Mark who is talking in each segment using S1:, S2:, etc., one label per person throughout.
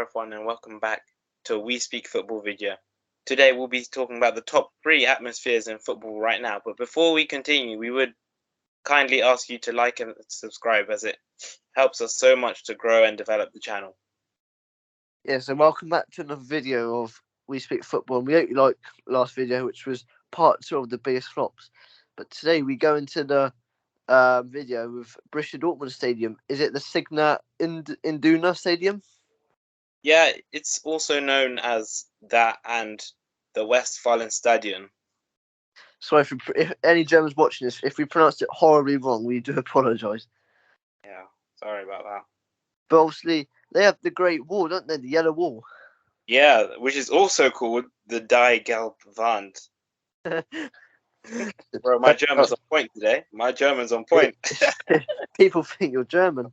S1: everyone, and welcome back to a We Speak Football video. Today we'll be talking about the top 3 atmospheres in football right now. But before we continue, we would kindly ask you to like and subscribe, as it helps us so much to grow and develop the channel.
S2: Yeah, so welcome back to another video of We Speak Football. And we hope you liked last video, which was part 2 of the biggest flops. But today we go into the video with Borussia Dortmund Stadium. Is it the Signal Iduna Stadium?
S1: Yeah, it's also known as that and the Westfalenstadion.
S2: So if any Germans watching this, if we pronounced it horribly wrong, we do apologise.
S1: Yeah, sorry about that.
S2: But obviously, they have the Great Wall, don't they? The Yellow Wall.
S1: Yeah, which is also called the Die Gelb Wand. Bro, my German's on point today. My German's on point.
S2: People think you're German.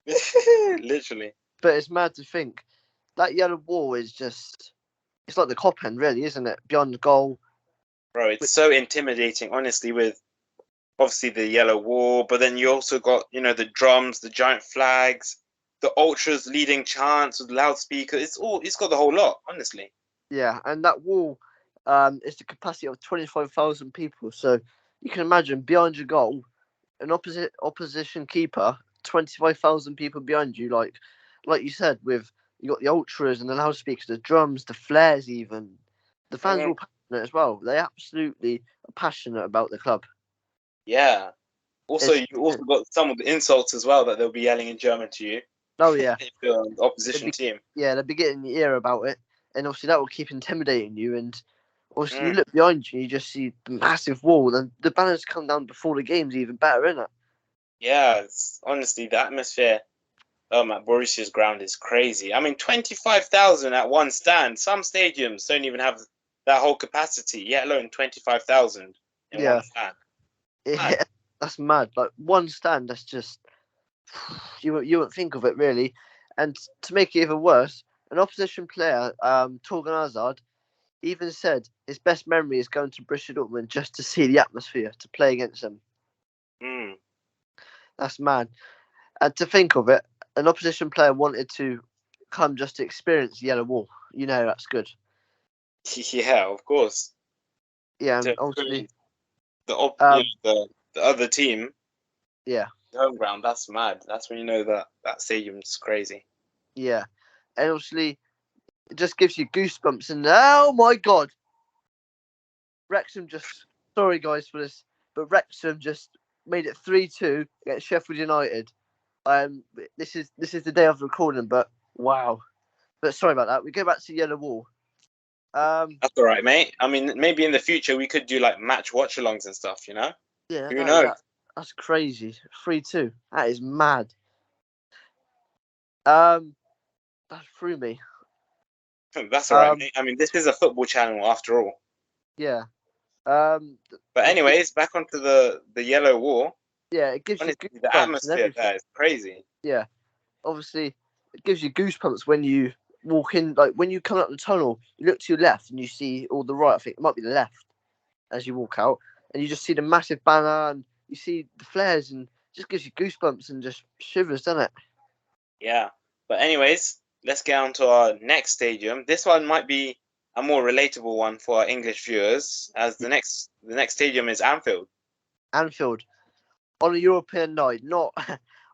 S1: Literally.
S2: But it's mad to think that yellow wall is just, it's like the cop end, really, isn't it? Beyond the goal.
S1: Bro, it's so intimidating, honestly, with obviously the yellow wall, but then you also got, the drums, the giant flags, the ultras leading chants with loudspeakers. It's got the whole lot, honestly.
S2: Yeah, and that wall is the capacity of 25,000 people. So you can imagine behind your goal, an opposition keeper, 25,000 people behind you, like you said, with you got the ultras and the loudspeakers, the drums, the flares, even the fans are all passionate as well. They absolutely are passionate about the club.
S1: Yeah. Also, you also got some of the insults as well that they'll be yelling in German to you.
S2: Oh yeah,
S1: if you're on the opposition team.
S2: Yeah, they'll be getting your ear about it, and obviously that will keep intimidating you. And obviously, you look behind you, you just see the massive wall, and the banners come down before the game's even better, isn't it?
S1: Yeah, it's, honestly, the atmosphere at Borussia's ground is crazy. I mean, 25,000 at one stand. Some stadiums don't even have that whole capacity, yet alone 25,000 in one stand.
S2: Yeah, that's mad. Like one stand, that's just you wouldn't think of it really. And to make it even worse, an opposition player, Torgan Hazard, even said his best memory is going to Borussia Dortmund just to see the atmosphere, to play against them. That's mad. And to think of it, an opposition player wanted to come just to experience the yellow wall. You know that's good.
S1: Yeah, of course.
S2: Yeah, and obviously
S1: the other team.
S2: Yeah.
S1: Home ground, that's mad. That's when you know that stadium's crazy.
S2: Yeah. And obviously it just gives you goosebumps, and oh my god. Wrexham just, sorry guys for this, but Wrexham just made it 3-2 against Sheffield United. This is the day of recording, but wow. But sorry about that. We go back to Yellow Wall.
S1: That's all right, mate. I mean, maybe in the future we could do like match watch-alongs and stuff.
S2: Yeah,
S1: who knows?
S2: That's crazy. 3-2. That is mad. That threw me.
S1: That's all right, mate. I mean, this is a football channel after all.
S2: Yeah.
S1: But anyways, back onto the yellow wall.
S2: Yeah, it gives you goosebumps.
S1: The atmosphere there is crazy.
S2: Yeah, obviously, it gives you goosebumps when you walk in. Like when you come up the tunnel, you look to your left and you see, or the right, I think it might be the left, as you walk out, and you just see the massive banner and you see the flares, and it just gives you goosebumps and just shivers, doesn't it?
S1: Yeah, but anyways, let's get on to our next stadium. This one might be a more relatable one for our English viewers, as the next stadium is Anfield.
S2: Anfield, on a European night. Not,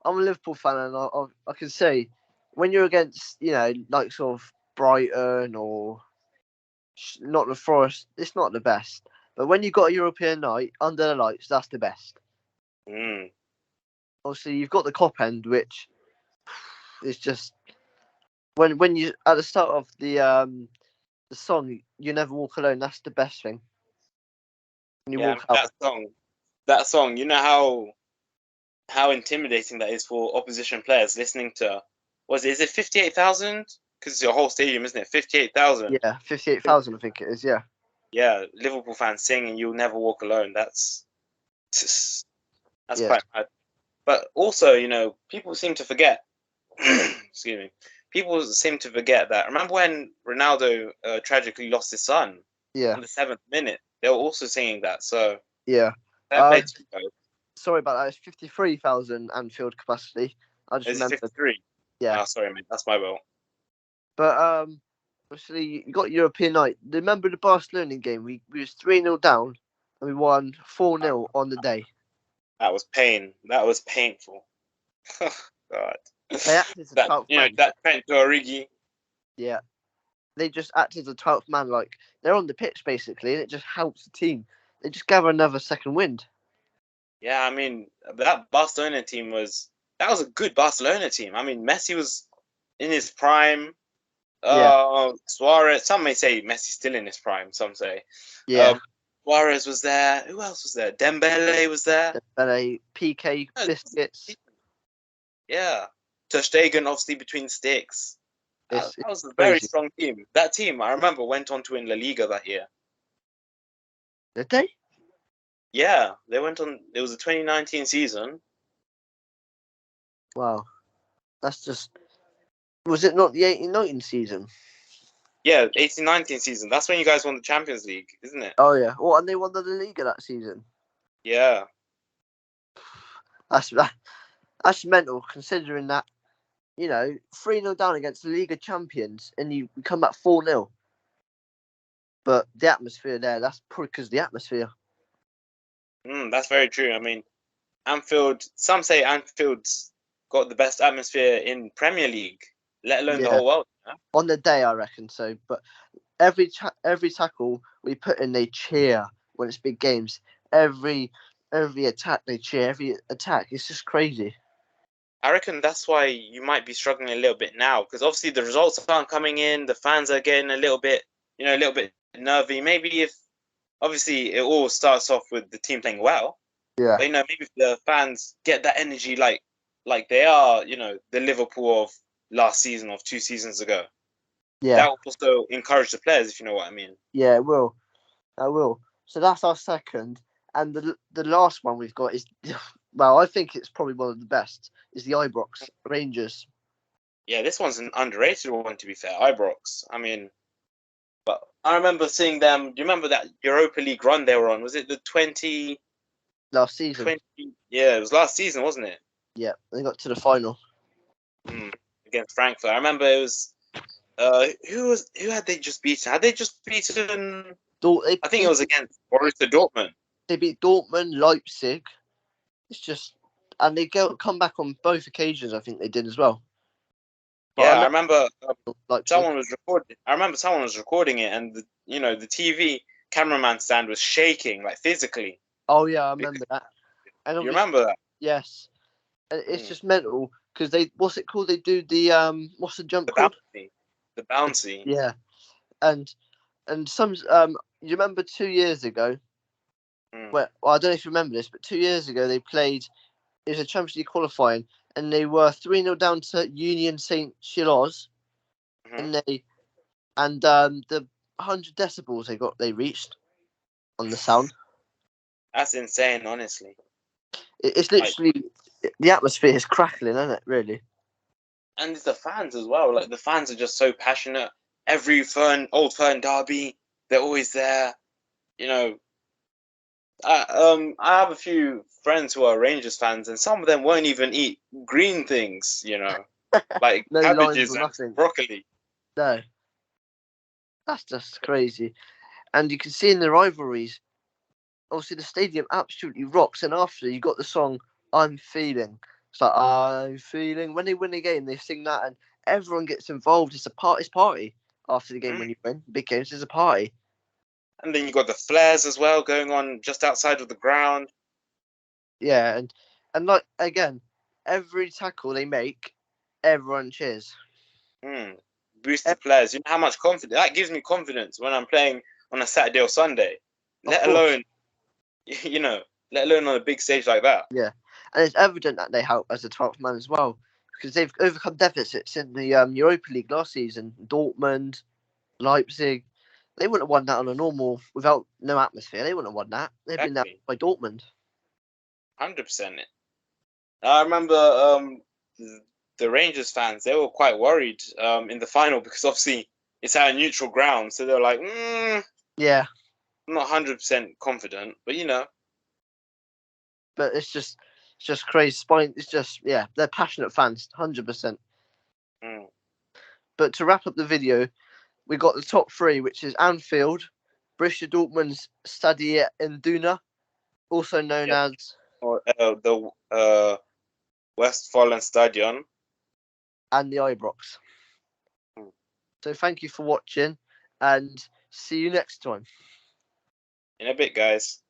S2: I'm a Liverpool fan, and I can say when you're against, like sort of Brighton or not the Forest, it's not the best. But when you've got a European night under the lights, that's the best. Obviously, you've got the cop end, which is just when you at the start of the song, "You Never Walk Alone." That's the best thing. When you walk out.
S1: That song, you know how intimidating that is for opposition players listening to. Is it 58,000? Because it's your whole stadium, isn't it? 58,000.
S2: Yeah, 58,000, I think it is. Yeah.
S1: Yeah, Liverpool fans singing "You'll Never Walk Alone." That's quite bad. But also, people seem to forget. Excuse me. People seem to forget that. Remember when Ronaldo tragically lost his son?
S2: Yeah.
S1: In the 7th minute, they were also singing that. So
S2: yeah.
S1: Sorry
S2: about that. It's 53,000 Anfield capacity. I just remembered.
S1: 53.
S2: Yeah.
S1: Oh, sorry, mate. That's my fault.
S2: But obviously you got European night. Remember the Barcelona game? We was 3-0 down and we won 4-0 on the day.
S1: That was pain. That was painful. God.
S2: They acted as a 12th man.
S1: That Trent Origi.
S2: Yeah. They just acted as a 12th man, like they're on the pitch basically, and it just helps the team. They just gather another second wind.
S1: Yeah, I mean that Barcelona team that was a good Barcelona team. I mean Messi was in his prime. Suarez. Some may say Messi's still in his prime. Some say.
S2: Yeah.
S1: Suarez was there. Who else was there? Dembele was there.
S2: Dembele, PK, Biscuits.
S1: Yeah. Ter Stegen obviously between sticks. That was a very strong team. That team, I remember, went on to win La Liga that year.
S2: Did they?
S1: Yeah, they went on. It was the 2019 season.
S2: Wow. That's just... Was it not the 18-19 season?
S1: Yeah, 18-19 season. That's when you guys won the Champions League, isn't it?
S2: Oh, yeah. Well, and they won the La Liga that season.
S1: Yeah.
S2: That's mental, considering that, 3-0 down against the Liga champions and you come back 4-0. But the atmosphere there, that's probably because of the atmosphere.
S1: That's very true. I mean, Anfield, some say Anfield's got the best atmosphere in Premier League, let alone the whole world. Huh?
S2: On the day, I reckon so. But every tackle we put in, they cheer when it's big games. Every attack, they cheer. Every attack, it's just crazy.
S1: I reckon that's why you might be struggling a little bit now, because obviously the results aren't coming in. The fans are getting a little bit nervy. Maybe if obviously it all starts off with the team playing well.
S2: Yeah.
S1: But, maybe if the fans get that energy like they are, the Liverpool of last season, of 2 seasons ago.
S2: Yeah.
S1: That will also encourage the players, if you know what I mean.
S2: Yeah, it will. I will. So that's our second. And the last one we've got is, well, I think it's probably one of the best, is the Ibrox Rangers.
S1: Yeah, this one's an underrated one, to be fair. Ibrox. I mean, but I remember seeing them. Do you remember that Europa League run they were on? Was it the 20...
S2: Last season?
S1: Yeah, it was last season, wasn't it?
S2: Yeah, they got to the final.
S1: Against Frankfurt. I remember it was... who had they just beaten? Had they just beaten... I think it was against Borussia Dortmund.
S2: They beat Dortmund, Leipzig. It's just... And they come back on both occasions, I think they did as well.
S1: But yeah, I remember
S2: someone
S1: was recording. I remember someone was recording it, and the TV cameraman stand was shaking, like physically.
S2: Oh yeah, I remember that. And
S1: you remember that?
S2: Yes. And it's just mental because what's it called? They do the what's the jump called?
S1: The bouncy.
S2: Yeah, and some you remember 2 years ago? Well, I don't know if you remember this, but 2 years ago they played. It was a Champions League qualifying, and they were 3-0 down to Union Saint Gilloise, and the 100 decibels they reached on the sound.
S1: That's insane, honestly.
S2: It's literally the atmosphere is crackling, isn't it? Really.
S1: And it's the fans as well. Like the fans are just so passionate. Every Old Firm derby, they're always there. I have a few friends who are Rangers fans, and some of them won't even eat green things. Like
S2: no
S1: cabbages and
S2: nothing.
S1: broccoli.
S2: No, that's just crazy. And you can see in the rivalries, obviously the stadium absolutely rocks. And after you got the song "I'm Feeling," it's like "I'm Feeling." When they win the game, they sing that, and everyone gets involved. It's a party after the game when you win big games. There's a party.
S1: And then you got the flares as well going on just outside of the ground.
S2: Yeah, and like again, every tackle they make, everyone cheers.
S1: Boosts the players. You know how much confidence that gives me confidence when I'm playing on a Saturday or Sunday. Let alone on a big stage like that.
S2: Yeah, and it's evident that they help as a 12th man as well because they've overcome deficits in the Europa League last season. Dortmund, Leipzig, they wouldn't have won that on a normal without no atmosphere. They wouldn't have won that. They've been there by Dortmund.
S1: 100%. I remember the Rangers fans. They were quite worried in the final because obviously it's at a neutral ground, so they're like,
S2: yeah,
S1: I'm not 100% confident, but
S2: But it's just crazy. It's just they're passionate fans, 100%. But to wrap up the video, we got the top 3, which is Anfield, Borussia Dortmund's Stadia Induna, also known
S1: Yep.
S2: as
S1: Or the Westfalen Stadion.
S2: and the Ibrox. So thank you for watching and see you next time.
S1: In a bit, guys.